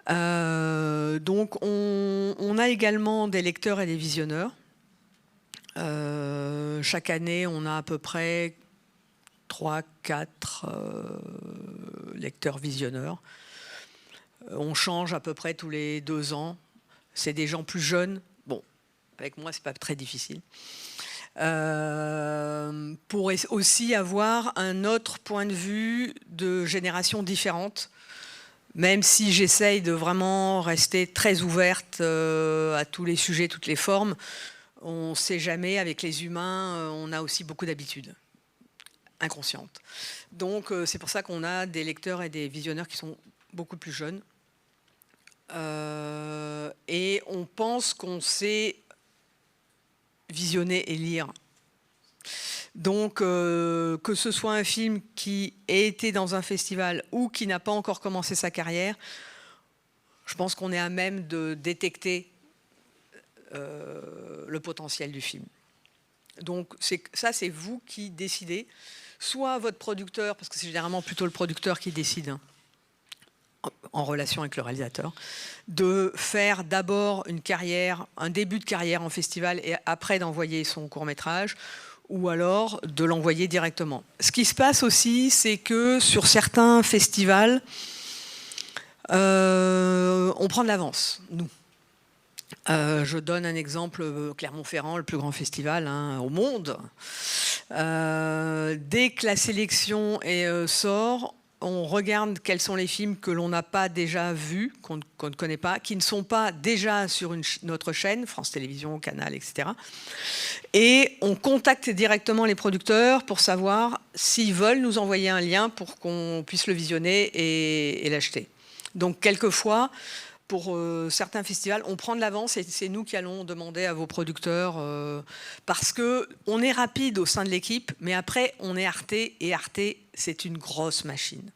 Donc on a également des lecteurs et des visionneurs. Chaque année, on a à peu près 3-4 lecteurs-visionneurs. On change à peu près tous les 2 ans. C'est des gens plus jeunes. Bon, avec moi, c'est pas très difficile. Pour aussi avoir un autre point de vue de générations différentes. Même si j'essaye de vraiment rester très ouverte à tous les sujets, toutes les formes, on ne sait jamais, avec les humains, on a aussi beaucoup d'habitudes inconscientes. Donc c'est pour ça qu'on a des lecteurs et des visionneurs qui sont beaucoup plus jeunes. Et on pense qu'on sait visionner et lire. Donc, que ce soit un film qui ait été dans un festival ou qui n'a pas encore commencé sa carrière, je pense qu'on est à même de détecter le potentiel du film. Donc, ça, c'est vous qui décidez, soit votre producteur, parce que c'est généralement plutôt le producteur qui décide, hein, en relation avec le réalisateur, de faire d'abord une carrière, un début de carrière en festival et après d'envoyer son court-métrage, ou alors de l'envoyer directement. Ce qui se passe aussi, c'est que sur certains festivals, on prend de l'avance, nous. Je donne un exemple, Clermont-Ferrand, le plus grand festival, hein, au monde. Dès que la sélection sort, on regarde quels sont les films que l'on n'a pas déjà vus, qu'on ne connaît pas, qui ne sont pas déjà sur notre chaîne, France Télévisions, Canal, etc. Et on contacte directement les producteurs pour savoir s'ils veulent nous envoyer un lien pour qu'on puisse le visionner et l'acheter. Donc, quelquefois, pour certains festivals, on prend de l'avance et c'est nous qui allons demander à vos producteurs parce qu'on est rapide au sein de l'équipe, mais après, on est Arte et Arte, c'est une grosse machine.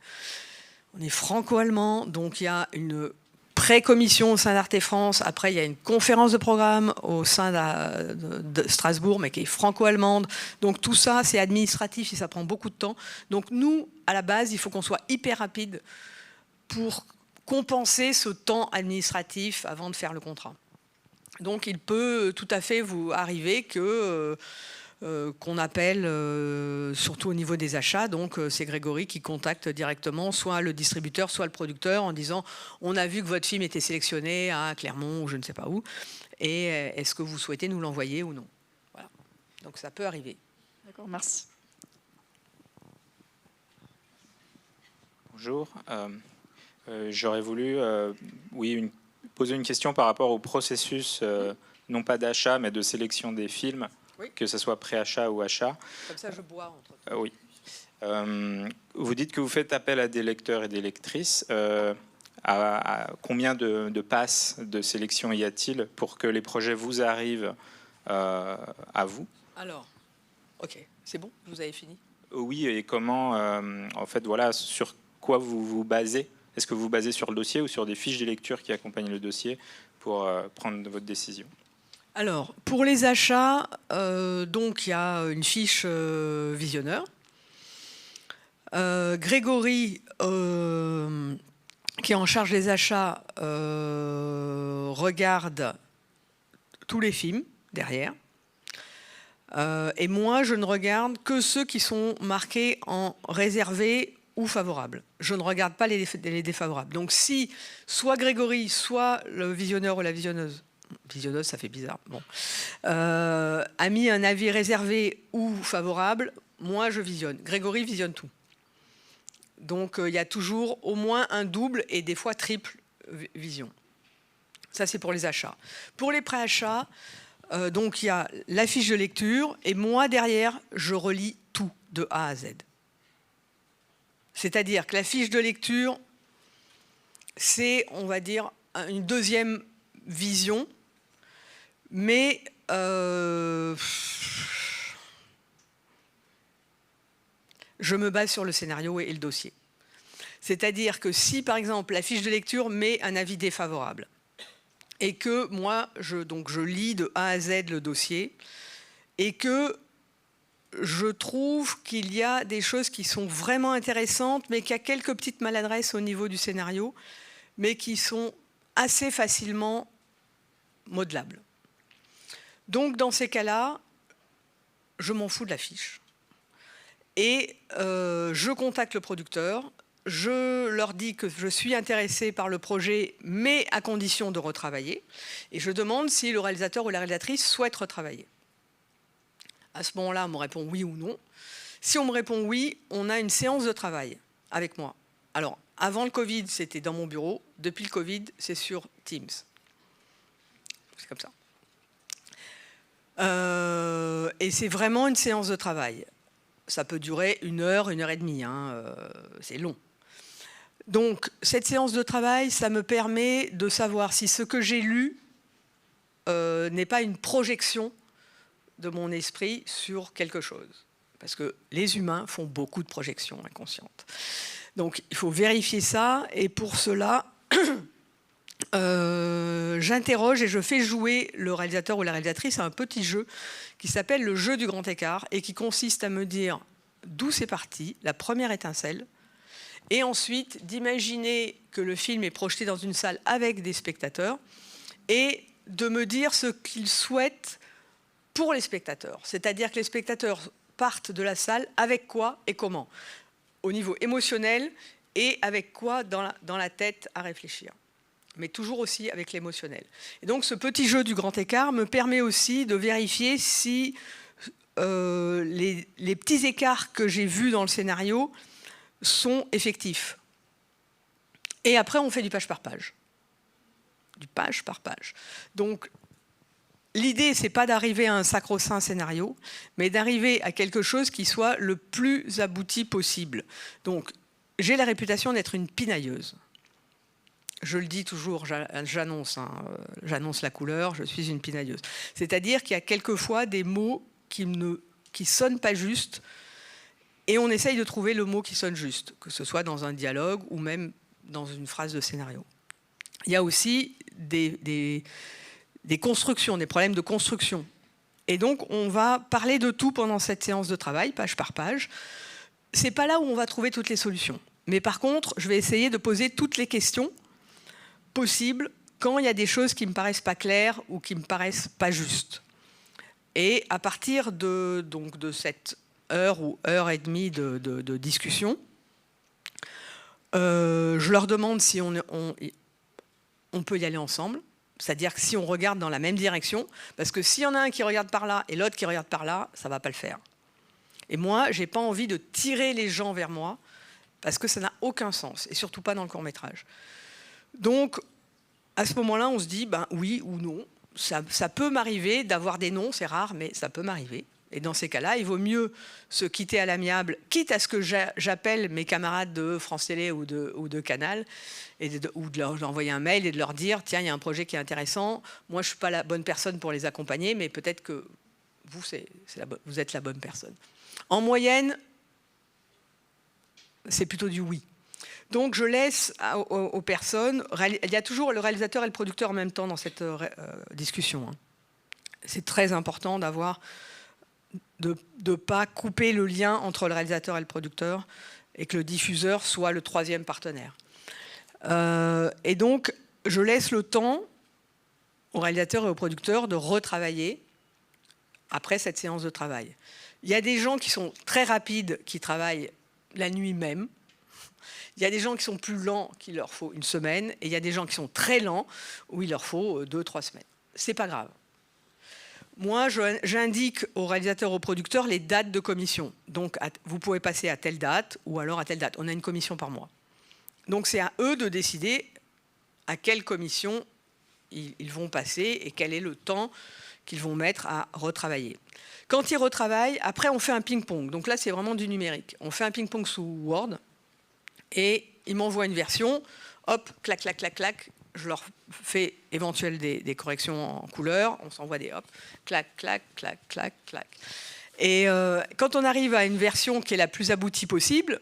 On est franco-allemand, donc il y a une pré-commission au sein d'Arte France. Après, il y a une conférence de programme au sein de Strasbourg, mais qui est franco-allemande. Donc tout ça, c'est administratif et ça prend beaucoup de temps. Donc nous, à la base, il faut qu'on soit hyper rapide pour compenser ce temps administratif avant de faire le contrat. Donc il peut tout à fait vous arriver que qu'on appelle, surtout au niveau des achats, donc c'est Grégory qui contacte directement soit le distributeur, soit le producteur en disant « on a vu que votre film était sélectionné à Clermont ou je ne sais pas où, et est-ce que vous souhaitez nous l'envoyer ou non ?» Voilà. Donc ça peut arriver. D'accord, merci. Bonjour. J'aurais voulu poser une question par rapport au processus, non pas d'achat, mais de sélection des films, oui. Que ce soit pré-achat ou achat. Comme ça, je bois entre oui. Vous dites que vous faites appel à des lecteurs et des lectrices. À combien de passes de sélection y a-t-il pour que les projets vous arrivent à vous? Alors, ok, c'est bon, vous avez fini? Oui, et comment, en fait, voilà, sur quoi vous vous basez? Est-ce que vous vous basez sur le dossier ou sur des fiches de lecture qui accompagnent le dossier pour prendre votre décision? Alors, pour les achats, donc il y a une fiche visionneur. Grégory, qui est en charge des achats, regarde tous les films derrière. Et moi, je ne regarde que ceux qui sont marqués en réservé ou favorable. Je ne regarde pas les défavorables. Donc si soit Grégory, soit le visionneur ou la visionneuse, ça fait bizarre, bon, a mis un avis réservé ou favorable, moi je visionne. Grégory visionne tout. Donc il y a toujours au moins un double et des fois triple vision. Ça c'est pour les achats. Pour les préachats, donc il y a la fiche de lecture et moi derrière je relis tout de A à Z. C'est-à-dire que la fiche de lecture, c'est, on va dire, une deuxième vision, mais je me base sur le scénario et le dossier. C'est-à-dire que si, par exemple, la fiche de lecture met un avis défavorable, et que moi, je lis de A à Z le dossier, et que je trouve qu'il y a des choses qui sont vraiment intéressantes, mais qu'il y a quelques petites maladresses au niveau du scénario, mais qui sont assez facilement modelables. Donc, dans ces cas-là, je m'en fous de la fiche. Et je contacte le producteur, je leur dis que je suis intéressée par le projet, mais à condition de retravailler. Et je demande si le réalisateur ou la réalisatrice souhaite retravailler. À ce moment-là, on me répond oui ou non. Si on me répond oui, on a une séance de travail avec moi. Alors, avant le Covid, c'était dans mon bureau. Depuis le Covid, c'est sur Teams. C'est comme ça. Et c'est vraiment une séance de travail. Ça peut durer 1 heure, 1 heure et demie. Hein, c'est long. Donc, cette séance de travail, ça me permet de savoir si ce que j'ai lu n'est pas une projection de mon esprit sur quelque chose. parce que les humains font beaucoup de projections inconscientes. Donc il faut vérifier ça, et pour cela, j'interroge et je fais jouer le réalisateur ou la réalisatrice à un petit jeu qui s'appelle le jeu du grand écart, et qui consiste à me dire d'où c'est parti, la première étincelle, et ensuite d'imaginer que le film est projeté dans une salle avec des spectateurs, et de me dire ce qu'ils souhaitent pour les spectateurs. C'est-à-dire que les spectateurs partent de la salle avec quoi et comment, au niveau émotionnel, et avec quoi dans la tête à réfléchir, mais toujours aussi avec l'émotionnel. Et donc ce petit jeu du grand écart me permet aussi de vérifier si les petits écarts que j'ai vus dans le scénario sont effectifs. Et après, on fait du page par page. Du page par page. Donc, l'idée, c'est pas d'arriver à un sacro-saint scénario, mais d'arriver à quelque chose qui soit le plus abouti possible. Donc, j'ai la réputation d'être une pinailleuse. Je le dis toujours, j'annonce la couleur, je suis une pinailleuse. C'est-à-dire qu'il y a quelquefois des mots qui sonnent pas juste, et on essaye de trouver le mot qui sonne juste, que ce soit dans un dialogue ou même dans une phrase de scénario. Il y a aussi des constructions, des problèmes de construction. Et donc, on va parler de tout pendant cette séance de travail, page par page. C'est pas là où on va trouver toutes les solutions. Mais par contre, je vais essayer de poser toutes les questions possibles quand il y a des choses qui me paraissent pas claires ou qui me paraissent pas justes. Et à partir de cette heure ou heure et demie de discussion, je leur demande si on peut y aller ensemble, c'est-à-dire que si on regarde dans la même direction, parce que s'il y en a un qui regarde par là et l'autre qui regarde par là, ça ne va pas le faire. Et moi, je n'ai pas envie de tirer les gens vers moi, parce que ça n'a aucun sens, et surtout pas dans le court-métrage. Donc, à ce moment-là, on se dit, ben, oui ou non. Ça peut m'arriver d'avoir des noms, c'est rare, mais ça peut m'arriver. Et dans ces cas-là, il vaut mieux se quitter à l'amiable, quitte à ce que j'appelle mes camarades de France Télé ou de Canal, ou de leur envoyer un mail et de leur dire, tiens, il y a un projet qui est intéressant, moi je ne suis pas la bonne personne pour les accompagner, mais peut-être que vous êtes la bonne personne. En moyenne, c'est plutôt du oui. Donc je laisse aux personnes, il y a toujours le réalisateur et le producteur en même temps dans cette discussion. C'est très important de ne pas couper le lien entre le réalisateur et le producteur, et que le diffuseur soit le troisième partenaire. Et donc, je laisse le temps au réalisateur et au producteur de retravailler après cette séance de travail. Il y a des gens qui sont très rapides, qui travaillent la nuit même. Il y a des gens qui sont plus lents, qu'il leur faut une semaine. Et il y a des gens qui sont très lents, où il leur faut 2-3 semaines. C'est pas grave. Moi, j'indique au réalisateur, au producteur, les dates de commission. Donc, vous pouvez passer à telle date ou alors à telle date. On a une commission par mois. Donc, c'est à eux de décider à quelle commission ils vont passer et quel est le temps qu'ils vont mettre à retravailler. Quand ils retravaillent, après, on fait un ping-pong. Donc là, c'est vraiment du numérique. On fait un ping-pong sous Word et ils m'envoient une version. Hop, clac, clac, clac, clac. Je leur fais éventuellement des corrections en couleur. On s'envoie des hop, clac, clac, clac, clac, clac. Et quand on arrive à une version qui est la plus aboutie possible,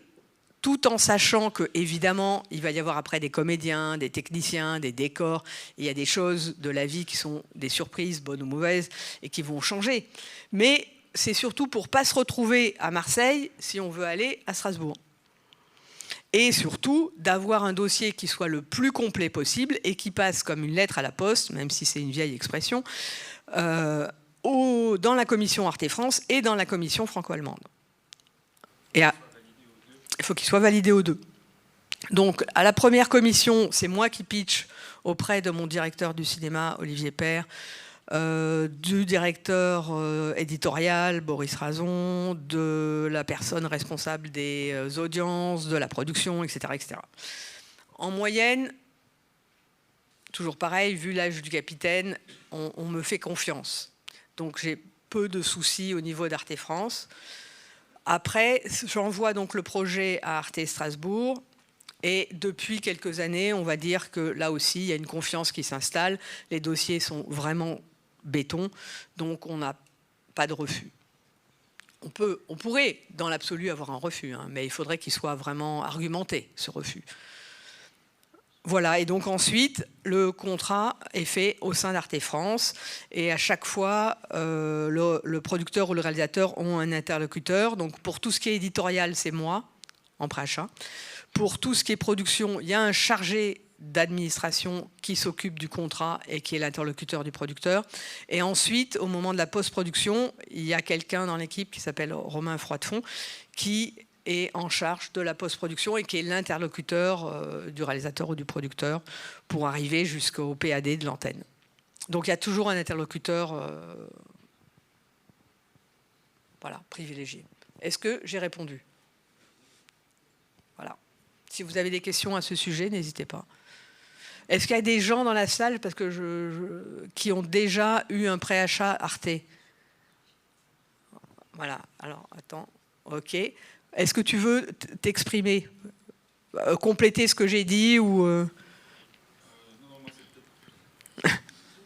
tout en sachant que, évidemment, il va y avoir après des comédiens, des techniciens, des décors. Il y a des choses de la vie qui sont des surprises, bonnes ou mauvaises, et qui vont changer. Mais c'est surtout pour ne pas se retrouver à Marseille si on veut aller à Strasbourg. Et surtout, d'avoir un dossier qui soit le plus complet possible et qui passe comme une lettre à la poste, même si c'est une vieille expression, dans la commission Arte France et dans la commission franco-allemande. Et il faut qu'il soit validé aux deux. Donc, à la première commission, c'est moi qui pitch auprès de mon directeur du cinéma, Olivier Père, du directeur éditorial, Boris Razon, de la personne responsable des audiences, de la production, etc., etc. En moyenne, toujours pareil, vu l'âge du capitaine, on me fait confiance. Donc, j'ai peu de soucis au niveau d'Arte France. Après, j'envoie donc le projet à Arte Strasbourg et depuis quelques années, on va dire que là aussi, il y a une confiance qui s'installe. Les dossiers sont vraiment béton, donc on n'a pas de refus. on pourrait, dans l'absolu, avoir un refus, hein, mais il faudrait qu'il soit vraiment argumenté, ce refus. Voilà, et donc ensuite, le contrat est fait au sein d'Arte France, et à chaque fois, le producteur ou le réalisateur ont un interlocuteur. Donc pour tout ce qui est éditorial, c'est moi, en préachat. Pour tout ce qui est production, il y a un chargé d'administration qui s'occupe du contrat et qui est l'interlocuteur du producteur. Et ensuite, au moment de la post-production, il y a quelqu'un dans l'équipe qui s'appelle Romain Froidefond, qui est en charge de la post-production et qui est l'interlocuteur du réalisateur ou du producteur pour arriver jusqu'au PAD de l'antenne. Donc il y a toujours un interlocuteur voilà, privilégié. Est-ce que j'ai répondu? Voilà. Si vous avez des questions à ce sujet, n'hésitez pas. Est-ce qu'il y a des gens dans la salle parce que qui ont déjà eu un préachat Arte? Voilà. Alors, attends. OK. Est-ce que tu veux t'exprimer, compléter ce que j'ai dit ou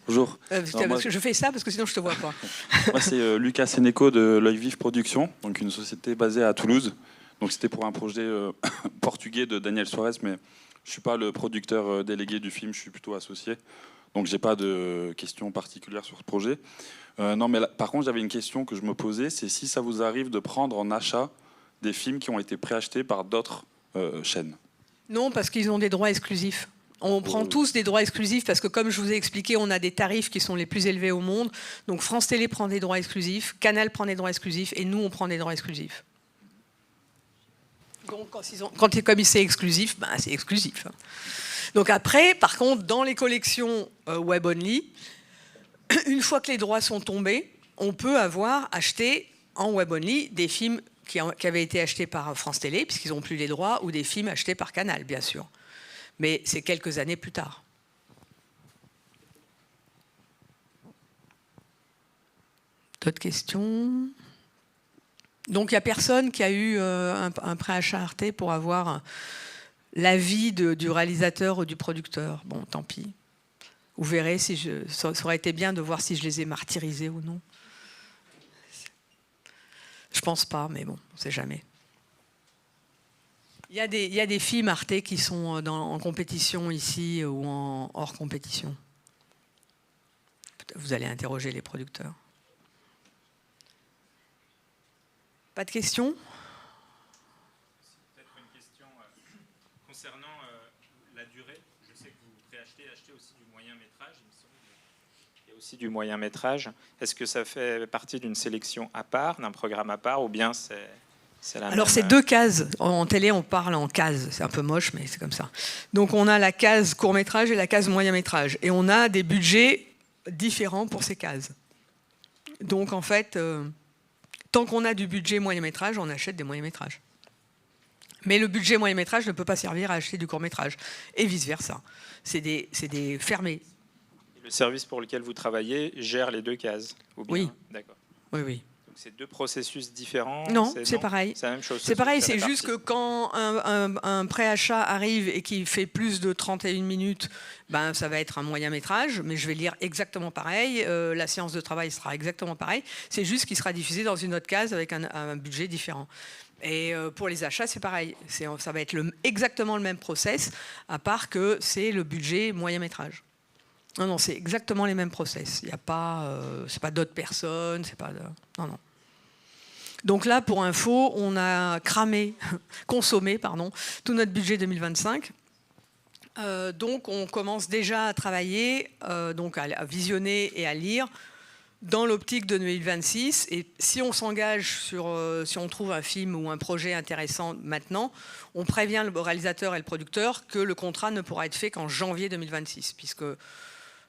Bonjour. Je fais ça parce que sinon je ne te vois pas. Moi, c'est Lucas Seneco de L'Œil Vif Production, donc une société basée à Toulouse. Donc c'était pour un projet portugais de Daniel Suarez, mais je ne suis pas le producteur délégué du film, je suis plutôt associé. Donc je n'ai pas de questions particulières sur ce projet. Non, mais là, par contre, j'avais une question que je me posais, c'est si ça vous arrive de prendre en achat des films qui ont été préachetés par d'autres chaînes. Non, parce qu'ils ont des droits exclusifs. On prend tous des droits exclusifs parce que, comme je vous ai expliqué, on a des tarifs qui sont les plus élevés au monde. Donc France Télé prend des droits exclusifs, Canal prend des droits exclusifs et nous, on prend des droits exclusifs. Donc comme c'est exclusif, ben, c'est exclusif. Donc après, par contre, dans les collections Web Only, une fois que les droits sont tombés, on peut avoir acheté en Web Only des films qui avaient été achetés par France Télé, puisqu'ils n'ont plus les droits, ou des films achetés par Canal, bien sûr. Mais c'est quelques années plus tard. D'autres questions? Donc il n'y a personne qui a eu un préachat Arte pour avoir l'avis du réalisateur ou du producteur. Bon, tant pis. Vous verrez, ça aurait été bien de voir si je les ai martyrisés ou non. Je pense pas, mais bon, on ne sait jamais. Il y a des films Arte qui sont en compétition ici ou hors compétition. Vous allez interroger les producteurs. Pas de questions? Peut-être une question concernant la durée. Je sais que vous achetez aussi du moyen métrage. Il me semble qu'il y a aussi du moyen métrage. Est-ce que ça fait partie d'une sélection à part, d'un programme à part, ou bien c'est la même... Alors c'est 2 cases. En télé, on parle en cases. C'est un peu moche, mais c'est comme ça. Donc on a la case court métrage et la case moyen métrage. Et on a des budgets différents pour ces cases. Donc en fait... tant qu'on a du budget moyen-métrage, on achète des moyens-métrages. Mais le budget moyen-métrage ne peut pas servir à acheter du court-métrage. Et vice-versa. C'est des fermés. Le service pour lequel vous travaillez gère les 2 cases, ou bien... Oui. D'accord. Oui, oui. Donc c'est 2 processus différents? Non, c'est pareil. C'est la même chose. C'est pareil, c'est juste que quand un préachat arrive et qu'il fait plus de 31 minutes, ben, ça va être un moyen métrage, mais je vais lire exactement pareil, la séance de travail sera exactement pareil, c'est juste qu'il sera diffusé dans une autre case avec un budget différent. Et pour les achats, c'est pareil, ça va être exactement le même process, à part que c'est le budget moyen métrage. Non, non, c'est exactement les mêmes process. Il y a pas, c'est pas d'autres personnes, c'est pas non, non. Donc là, pour info, on a consommé, tout notre budget 2025. Donc on commence déjà à travailler, donc à visionner et à lire dans l'optique de 2026. Et si on s'engage si on trouve un film ou un projet intéressant maintenant, on prévient le réalisateur et le producteur que le contrat ne pourra être fait qu'en janvier 2026, puisque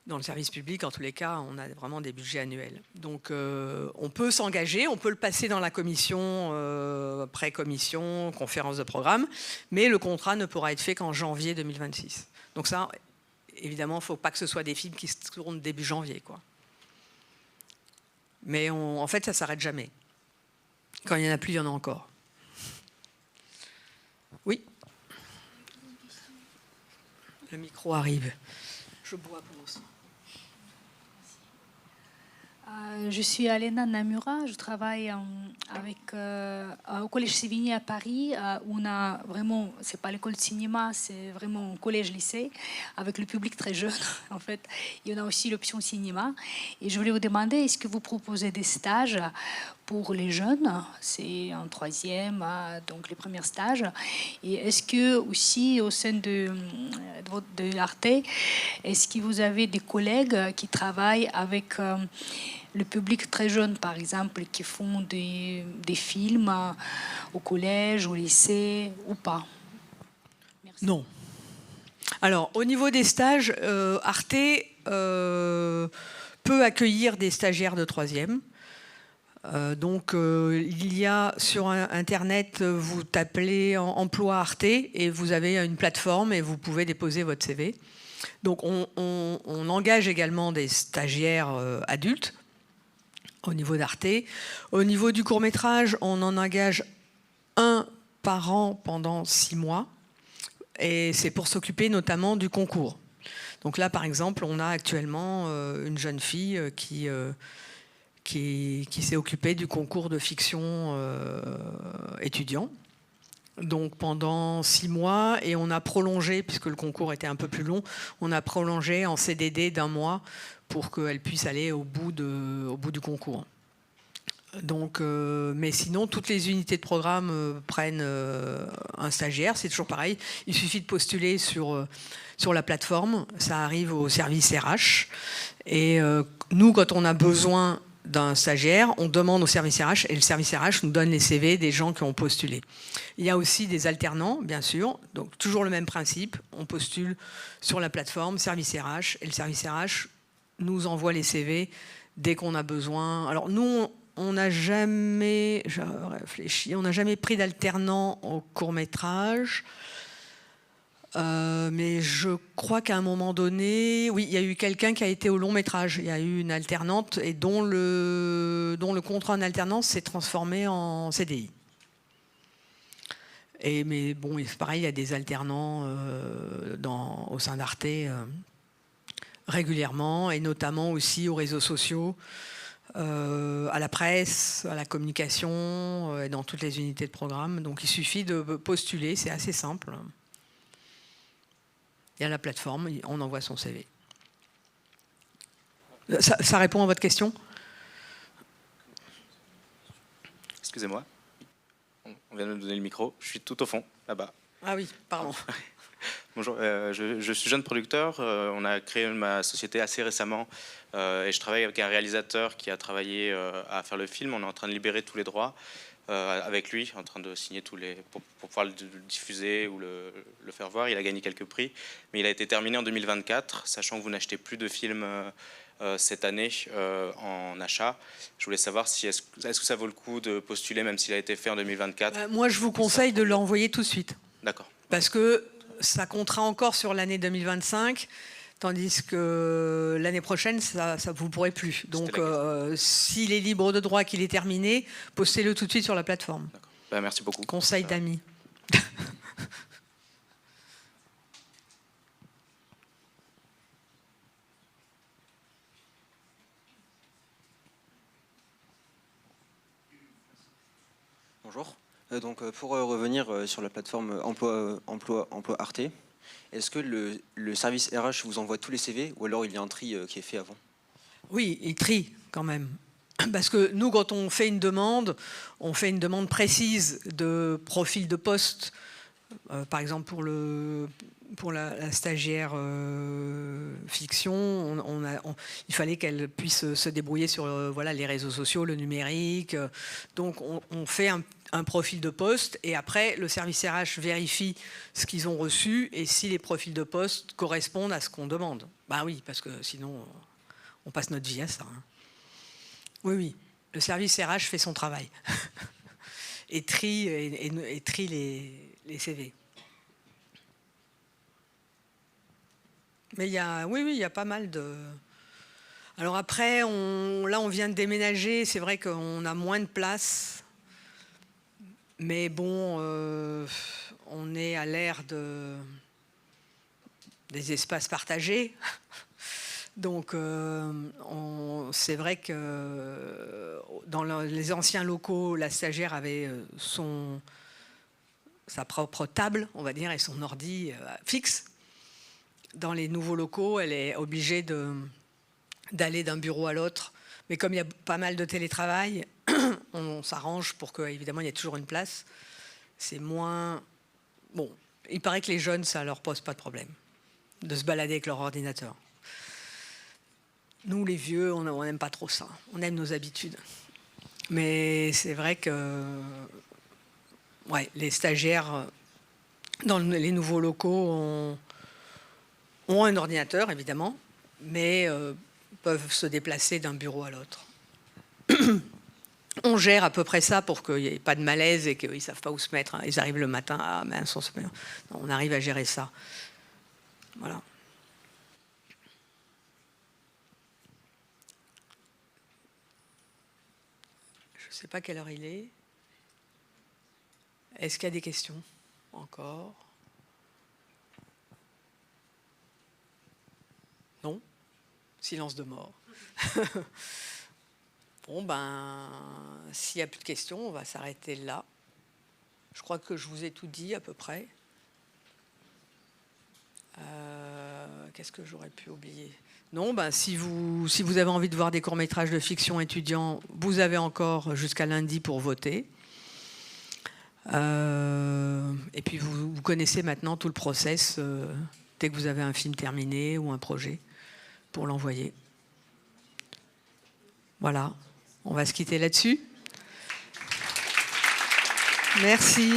dans le service public, en tous les cas, on a vraiment des budgets annuels. Donc on peut s'engager, on peut le passer dans la commission, pré-commission, conférence de programme, mais le contrat ne pourra être fait qu'en janvier 2026. Donc ça, évidemment, il ne faut pas que ce soit des films qui se tournent début janvier, quoi. Mais en fait, ça ne s'arrête jamais. Quand il n'y en a plus, il y en a encore. Oui. Le micro arrive. Je bois pendant ça. Je suis Alena Namura, je travaille au Collège Sévigné à Paris, où on a vraiment, c'est pas l'école de cinéma, c'est vraiment un collège-lycée, avec le public très jeune, en fait. Il y en a aussi l'option cinéma. Et je voulais vous demander, est-ce que vous proposez des stages pour les jeunes? C'est en troisième, donc les premiers stages. Et est-ce que aussi, au sein de l'Arte, est-ce que vous avez des collègues qui travaillent avec le public très jeune, par exemple, qui font des films au collège, au lycée, ou pas? Merci. Non. Alors, au niveau des stages, Arte peut accueillir des stagiaires de troisième. Donc, il y a sur Internet, vous tapez emploi Arte et vous avez une plateforme et vous pouvez déposer votre CV. Donc, on engage également des stagiaires adultes au niveau d'Arte. Au niveau du court-métrage, on en engage un par an pendant 6 mois. Et c'est pour s'occuper notamment du concours. Donc là, par exemple, on a actuellement une jeune fille qui s'est occupée du concours de fiction étudiant. Donc pendant 6 mois, et on a prolongé, puisque le concours était un peu plus long, on a prolongé en CDD d'1 mois pour qu'elle puisse aller au bout du concours. Donc, mais sinon, toutes les unités de programme prennent un stagiaire, c'est toujours pareil. Il suffit de postuler sur la plateforme, ça arrive au service RH. Et nous, quand on a besoin d'un stagiaire, on demande au service RH et le service RH nous donne les CV des gens qui ont postulé. Il y a aussi des alternants, bien sûr, donc toujours le même principe. On postule sur la plateforme, service RH, et le service RH nous envoie les CV dès qu'on a besoin. Alors nous, on n'a jamais, je réfléchis, on n'a jamais pris d'alternant au court-métrage. Mais je crois qu'à un moment donné, oui, il y a eu quelqu'un qui a été au long-métrage. Il y a eu une alternante et dont le contrat en alternance s'est transformé en CDI. Mais bon, c'est pareil, il y a des alternants au sein d'Arte régulièrement, et notamment aussi aux réseaux sociaux, à la presse, à la communication, et dans toutes les unités de programme. Donc il suffit de postuler, c'est assez simple. Il y a la plateforme, on envoie son CV. Ça répond à votre question? Excusez-moi, on vient de me donner le micro. Je suis tout au fond, là-bas. Ah oui, pardon. Bonjour, je suis jeune producteur. On a créé ma société assez récemment et je travaille avec un réalisateur qui a travaillé à faire le film. On est en train de libérer tous les droits avec lui, en train de signer tous les pour pouvoir le diffuser ou le faire voir. Il a gagné quelques prix, mais il a été terminé en 2024, sachant que vous n'achetez plus de films cette année en achat. Je voulais savoir si est-ce que ça vaut le coup de postuler, même s'il a été fait en 2024. Moi, je vous conseille de l'envoyer tout de suite. D'accord. Parce que ça comptera encore sur l'année 2025, tandis que l'année prochaine, ça vous ne pourrez plus. Donc, s'il est libre de droit, qu'il est terminé, postez-le tout de suite sur la plateforme. Ben, merci beaucoup. Conseil d'amis. Bonjour. Donc, pour revenir sur la plateforme emploi Arte, est-ce que le service RH vous envoie tous les CV ou alors il y a un tri qui est fait avant? Oui, il trie quand même. Parce que nous, quand on fait une demande précise de profil de poste. Par exemple, pour la stagiaire fiction, il fallait qu'elle puisse se débrouiller sur les réseaux sociaux, le numérique. Donc, on fait un profil de poste et après, le service RH vérifie ce qu'ils ont reçu et si les profils de poste correspondent à ce qu'on demande. Ben oui, parce que sinon, on passe notre vie à ça. Oui, le service RH fait son travail et trie les CV. Mais il y a pas mal de... Alors après, là, on vient de déménager. C'est vrai qu'on a moins de place. Mais bon, on est à l'ère des espaces partagés. Donc, c'est vrai que dans les anciens locaux, la stagiaire avait sa propre table, on va dire, et son ordi fixe. Dans les nouveaux locaux, elle est obligée d'aller d'un bureau à l'autre. Mais comme il y a pas mal de télétravail, on s'arrange pour qu'évidemment, il y ait toujours une place. C'est moins... Bon, il paraît que les jeunes, ça ne leur pose pas de problème de se balader avec leur ordinateur. Nous, les vieux, on n'aime pas trop ça. On aime nos habitudes. Mais c'est vrai que ouais, les stagiaires dans les nouveaux locaux ont un ordinateur, évidemment, mais peuvent se déplacer d'un bureau à l'autre. On gère à peu près ça pour qu'il n'y ait pas de malaise et qu'ils ne savent pas où se mettre. Ils arrivent le matin, ah mince, on arrive à gérer ça. Voilà. Je ne sais pas quelle heure il est. Est-ce qu'il y a des questions encore? Non? Silence de mort. Bon, ben, s'il n'y a plus de questions, on va s'arrêter là. Je crois que je vous ai tout dit à peu près. Qu'est-ce que j'aurais pu oublier? Non, ben, si vous avez envie de voir des courts-métrages de fiction étudiants, vous avez encore jusqu'à lundi pour voter. Et puis vous connaissez maintenant tout le process dès que vous avez un film terminé ou un projet pour l'envoyer. Voilà, on va se quitter là-dessus. Merci.